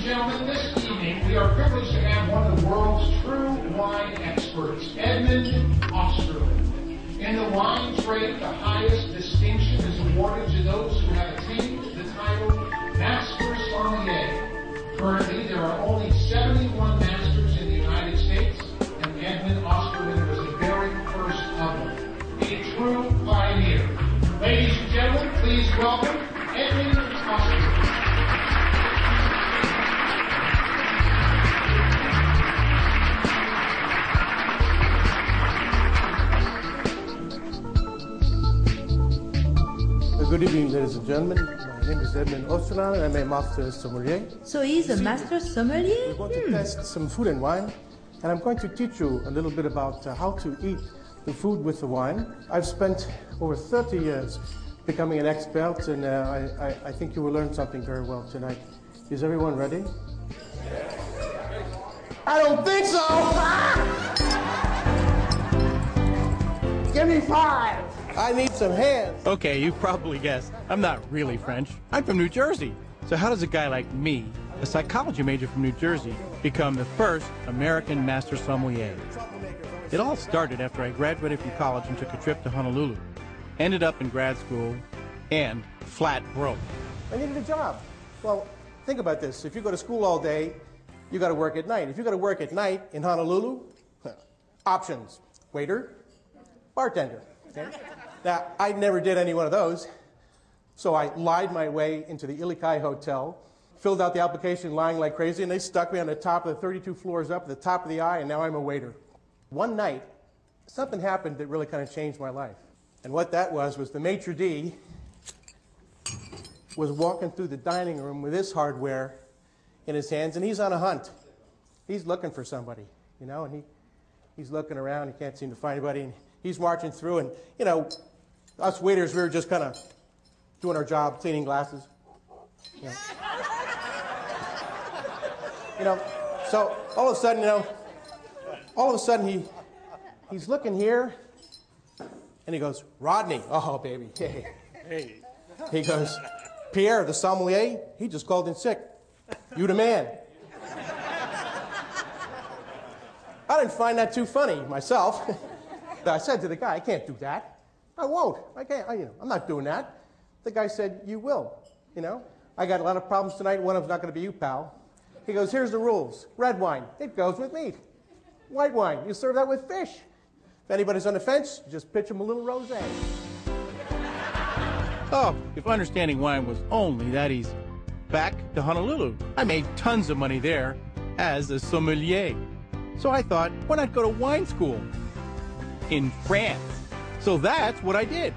gentlemen, this evening we are privileged to have one of the world's true wine experts, Edmund Osterland. In the wine trade, the highest distinction is awarded to those who have attained the title Master Sommelier. Currently, there are only 71 masters in the United States, and Edmund Osterland was the very first of them. A true pioneer. Ladies and gentlemen, please welcome Edmund Osterland. Good evening, ladies and gentlemen. My name is Edmund Osterland, and I'm a Master Sommelier. So he's a Master Sommelier? We're going to test some food and wine, and I'm going to teach you a little bit about how to eat the food with the wine. I've spent over 30 years becoming an expert, and I think you will learn something very well tonight. Is everyone ready? I don't think so! Give me 5! I need some hands. Okay, you've probably guessed. I'm not really French. I'm from New Jersey. So how does a guy like me, a psychology major from New Jersey, become the first American Master Sommelier? It all started after I graduated from college and took a trip to Honolulu. Ended up in grad school and flat broke. I needed a job. Well, think about this. If you go to school all day, you got to work at night. If you got to work at night in Honolulu, options: waiter, bartender. Okay? Now, I never did any one of those, so I lied my way into the Ilikai Hotel, filled out the application lying like crazy, and they stuck me on the top of the 32 floors up at the top of the eye, and now I'm a waiter. One night, something happened that really kind of changed my life. And what that was the maitre d' was walking through the dining room with his hardware in his hands, and he's on a hunt. He's looking for somebody, you know, and he's looking around, he can't seem to find anybody, and he's marching through, and, you know, us waiters, we were just kind of doing our job, cleaning glasses. You know, so all of a sudden, he's looking here, and he goes, Rodney. Oh, baby. Hey. Hey. He goes, Pierre, the sommelier, he just called in sick. You the man. I didn't find that too funny myself. I said to the guy, I can't do that. I won't. I can't. I'm not doing that. The guy said, you will. You know, I got a lot of problems tonight. One of them's not going to be you, pal. He goes, here's the rules. Red wine, it goes with meat. White wine, you serve that with fish. If anybody's on the fence, just pitch them a little rosé. Oh, if understanding wine was only that easy. Back to Honolulu. I made tons of money there as a sommelier. So I thought, why not go to wine school in France? So that's what I did.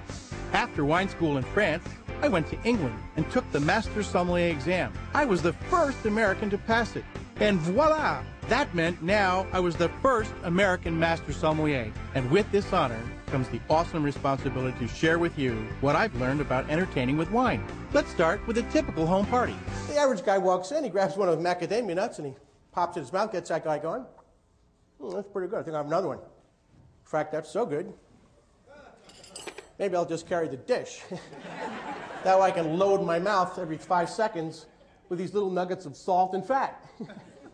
After wine school in France, I went to England and took the Master Sommelier exam. I was the first American to pass it. And voila! That meant now I was the first American Master Sommelier. And with this honor comes the awesome responsibility to share with you what I've learned about entertaining with wine. Let's start with a typical home party. The average guy walks in, he grabs one of the macadamia nuts, and he pops it in his mouth, gets that guy going. That's pretty good. I think I have another one. In fact, that's so good. Maybe I'll just carry the dish. That way I can load my mouth every 5 seconds with these little nuggets of salt and fat.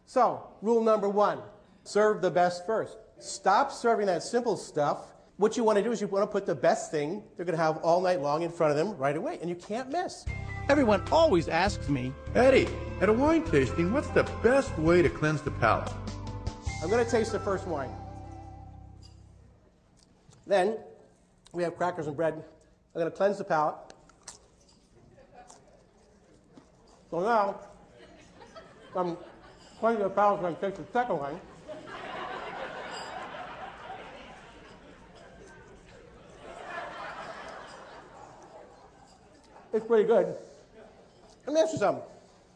So, rule number 1, serve the best first. Stop serving that simple stuff. What you want to do is you want to put the best thing they're going to have all night long in front of them right away, and you can't miss. Everyone always asks me, Eddie, at a wine tasting, what's the best way to cleanse the palate? I'm going to taste the first wine. Then, we have crackers and bread. I'm going to cleanse the palate. So now, I'm cleansing the palate, so I'm going to take the second wine. It's pretty good. Let me ask you something.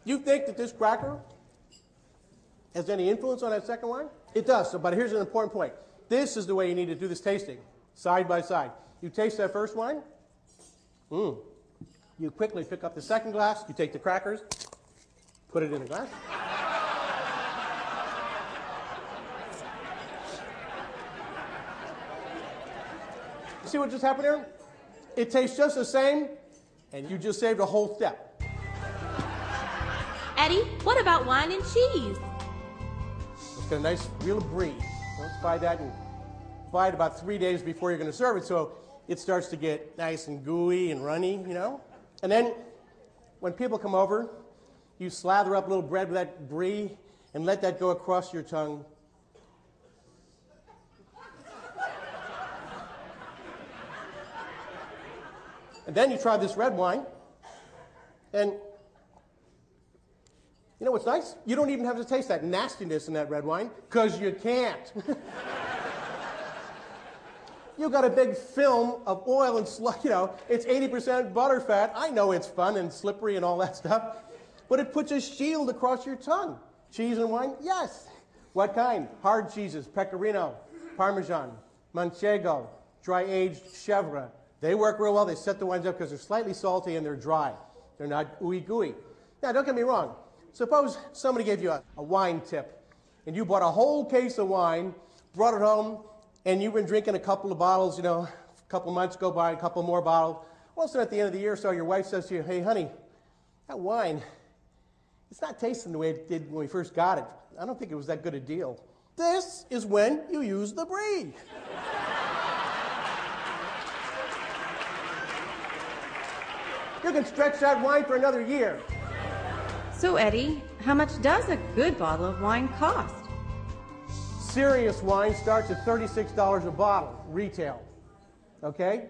You think that this cracker has any influence on that second wine? It does, but here's an important point. This is the way you need to do this tasting, side by side. You taste that first wine, you quickly pick up the second glass, you take the crackers, put it in the glass. You see what just happened here? It tastes just the same, and you just saved a whole step. Eddie, what about wine and cheese? Let's get a nice reel of brie. Let's buy that and buy it about 3 days before you're going to serve it, so it starts to get nice and gooey and runny, you know? And then when people come over, you slather up a little bread with that brie and let that go across your tongue. And then you try this red wine, and you know what's nice? You don't even have to taste that nastiness in that red wine, because you can't. You got a big film of oil and you know, it's 80% butter fat. I know it's fun and slippery and all that stuff, but it puts a shield across your tongue. Cheese and wine? Yes. What kind? Hard cheeses, Pecorino, Parmesan, Manchego, dry-aged Chèvre. They work real well. They set the wines up because they're slightly salty and they're dry. They're not ooey gooey. Now, don't get me wrong. Suppose somebody gave you a wine tip, and you bought a whole case of wine, brought it home, and you've been drinking a couple of bottles, you know, a couple months go by, a couple more bottles. Well, so at the end of the year or so, your wife says to you, hey, honey, that wine, it's not tasting the way it did when we first got it. I don't think it was that good a deal. This is when you use the brie. You can stretch that wine for another year. So, Eddie, how much does a good bottle of wine cost? Serious wine starts at $36 a bottle, retail. Okay?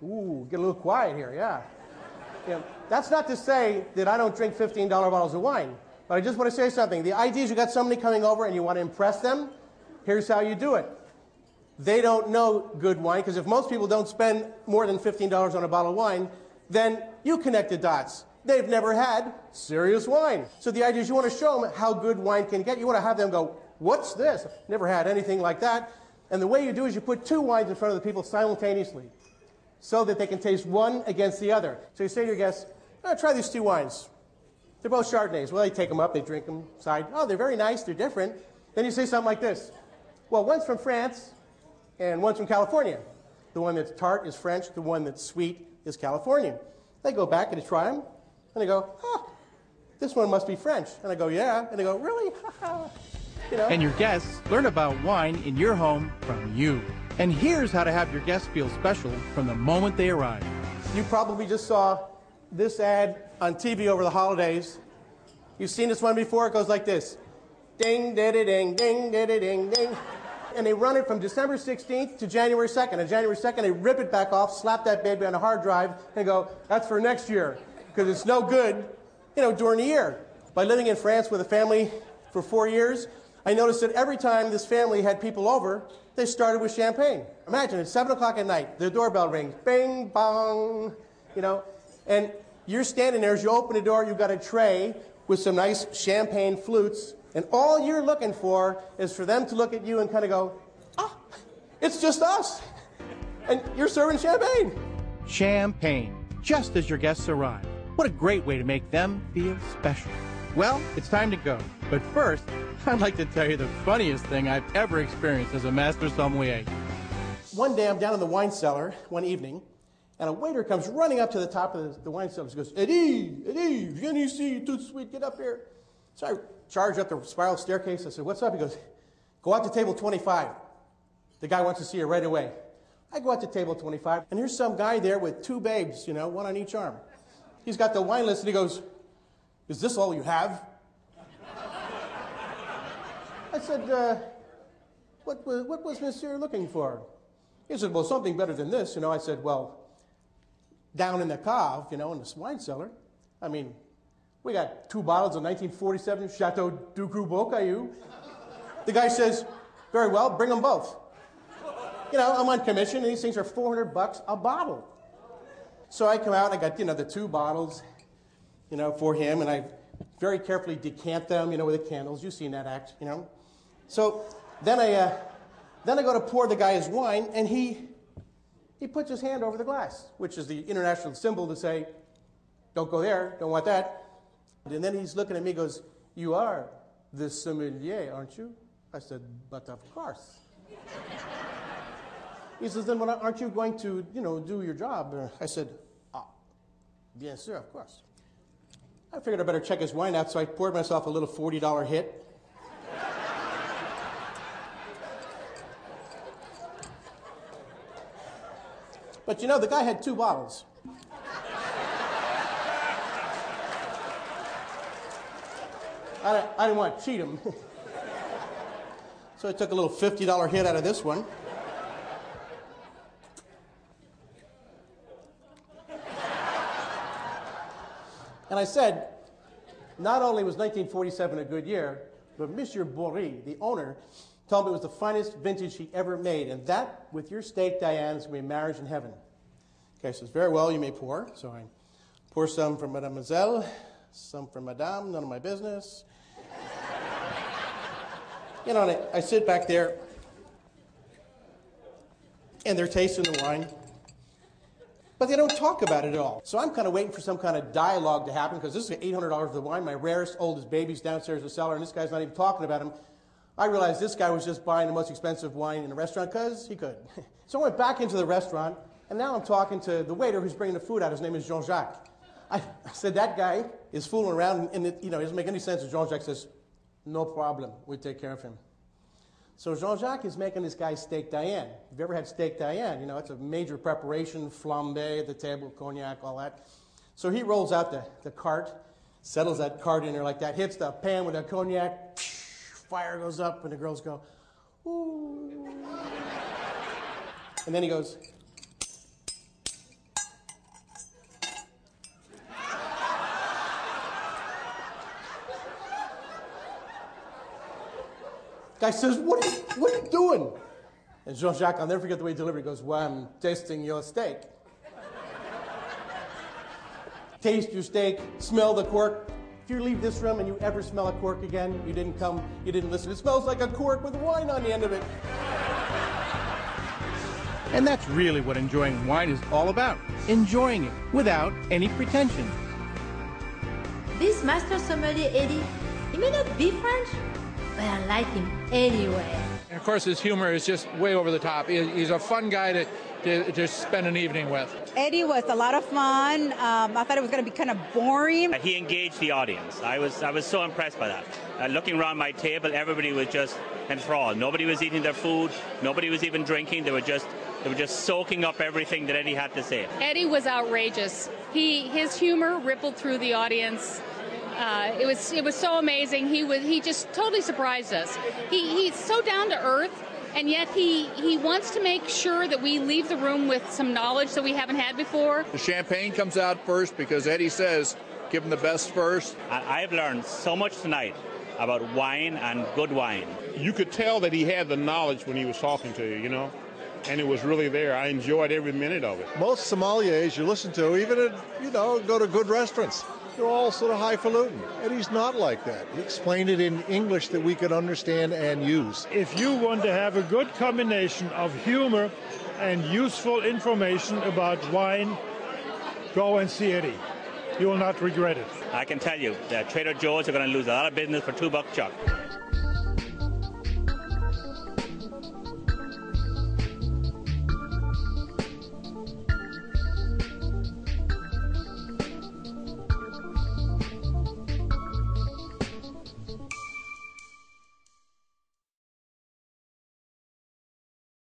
Ooh, get a little quiet here, yeah. That's not to say that I don't drink $15 bottles of wine, but I just want to say something. The idea is you got somebody coming over and you want to impress them. Here's how you do it. They don't know good wine, because if most people don't spend more than $15 on a bottle of wine, then you connect the dots. They've never had serious wine. So the idea is you want to show them how good wine can get. You want to have them go, what's this? Never had anything like that. And the way you do is you put two wines in front of the people simultaneously so that they can taste one against the other. So you say to your guests, oh, try these two wines. They're both Chardonnays. Well, they take them up, they drink them, side. Oh, they're very nice, they're different. Then you say something like this. Well, one's from France and one's from California. The one that's tart is French, the one that's sweet is Californian. They go back and they try them, and they go, oh, this one must be French. And I go, yeah. And they go, really? You know? And your guests learn about wine in your home from you. And here's how to have your guests feel special from the moment they arrive. You probably just saw this ad on TV over the holidays. You've seen this one before. It goes like this. Ding, da-da-ding, ding, da-da-ding, ding. And they run it from December 16th to January 2nd. On January 2nd, they rip it back off, slap that baby on a hard drive, and go, that's for next year, because it's no good, you know, during the year. By living in France with a family for 4 years, I noticed that every time this family had people over, they started with champagne. Imagine, it's 7 o'clock at night, the doorbell rings, bing, bong, you know, and you're standing there, as you open the door, you've got a tray with some nice champagne flutes, and all you're looking for is for them to look at you and kind of go, ah, it's just us. And you're serving champagne. Champagne, just as your guests arrive. What a great way to make them feel special. Well, it's time to go. But first, I'd like to tell you the funniest thing I've ever experienced as a master sommelier. One day I'm down in the wine cellar one evening, and a waiter comes running up to the top of the wine cellar. He goes, Eddie, viens ici, tout de suite, get up here. So I charged up the spiral staircase. I said, what's up? He goes, go out to table 25. The guy wants to see you right away. I go out to table 25, and here's some guy there with two babes, you know, one on each arm. He's got the wine list, and he goes, is this all you have? I said, what was monsieur looking for? He said, well, something better than this. You know, I said, well, down in the cave, you know, in the wine cellar, I mean, we got 2 bottles of 1947 Chateau du Gros Caillou. The guy says, very well, bring them both. You know, I'm on commission, and these things are $400 a bottle. So I come out, I got, you know, the 2 bottles, you know, for him, and I very carefully decant them, you know, with the candles. You've seen that act, you know. So then I go to pour the guy his wine, and he puts his hand over the glass, which is the international symbol to say, don't go there, don't want that. And then he's looking at me, goes, you are the sommelier, aren't you? I said, but of course. He says, then aren't you going to, you know, do your job? I said, ah, bien sûr, of course. I figured I better check his wine out, so I poured myself a little $40 hit. But you know, the guy had 2 bottles. I didn't want to cheat him. So I took a little $50 hit out of this one. And I said, not only was 1947 a good year, but Monsieur Bory, the owner, told me it was the finest vintage he ever made, and that, with your steak, Diane, is going to be marriage in heaven. Okay, says, very well, you may pour. So I pour some for Mademoiselle, some for Madame, none of my business. You know, and I sit back there, and they're tasting the wine, but they don't talk about it at all. So I'm kind of waiting for some kind of dialogue to happen, because this is $800 worth of wine, my rarest, oldest baby's downstairs in the cellar, and this guy's not even talking about him. I realized this guy was just buying the most expensive wine in the restaurant because he could. So I went back into the restaurant, and now I'm talking to the waiter who's bringing the food out. His name is Jean-Jacques. I said, that guy is fooling around, and it, you know, it doesn't make any sense. And Jean-Jacques says, no problem, we'll take care of him. So Jean-Jacques is making this guy steak Diane. If you've ever had steak Diane, you know, it's a major preparation, flambé at the table, cognac, all that. So he rolls out the cart, settles that cart in there like that, hits the pan with the cognac, fire goes up, and the girls go, ooh. And then he goes, guy says, what are you doing? And Jean-Jacques, I'll never forget the way he delivered it, goes, well, I'm tasting your steak. Taste your steak, smell the cork. If you leave this room and you ever smell a cork again, you didn't listen. It smells like a cork with wine on the end of it. And that's really what enjoying wine is all about. Enjoying it without any pretension. This master sommelier, Eddie, he may not be French, but I like him anyway. And of course, his humor is just way over the top. He's a fun guy to spend an evening with. Eddie was a lot of fun. I thought it was going to be kind of boring. He engaged the audience. I was so impressed by that. Looking around my table, everybody was just enthralled. Nobody was eating their food. Nobody was even drinking. They were just soaking up everything that Eddie had to say. Eddie was outrageous. His humor rippled through the audience. It was so amazing. He just totally surprised us. He's so down to earth, and yet he wants to make sure that we leave the room with some knowledge that we haven't had before. The champagne comes out first because Eddie says, give him the best first. I've learned so much tonight about wine and good wine. You could tell that he had the knowledge when he was talking to you, you know, and it was really there. I enjoyed every minute of it. Most sommeliers you listen to, even at, go to good restaurants, they're all sort of highfalutin. And he's not like that. He explained it in English that we could understand and use. If you want to have a good combination of humor and useful information about wine, go and see Eddie. You will not regret it. I can tell you that Trader Joe's are going to lose a lot of business for $2 chuck.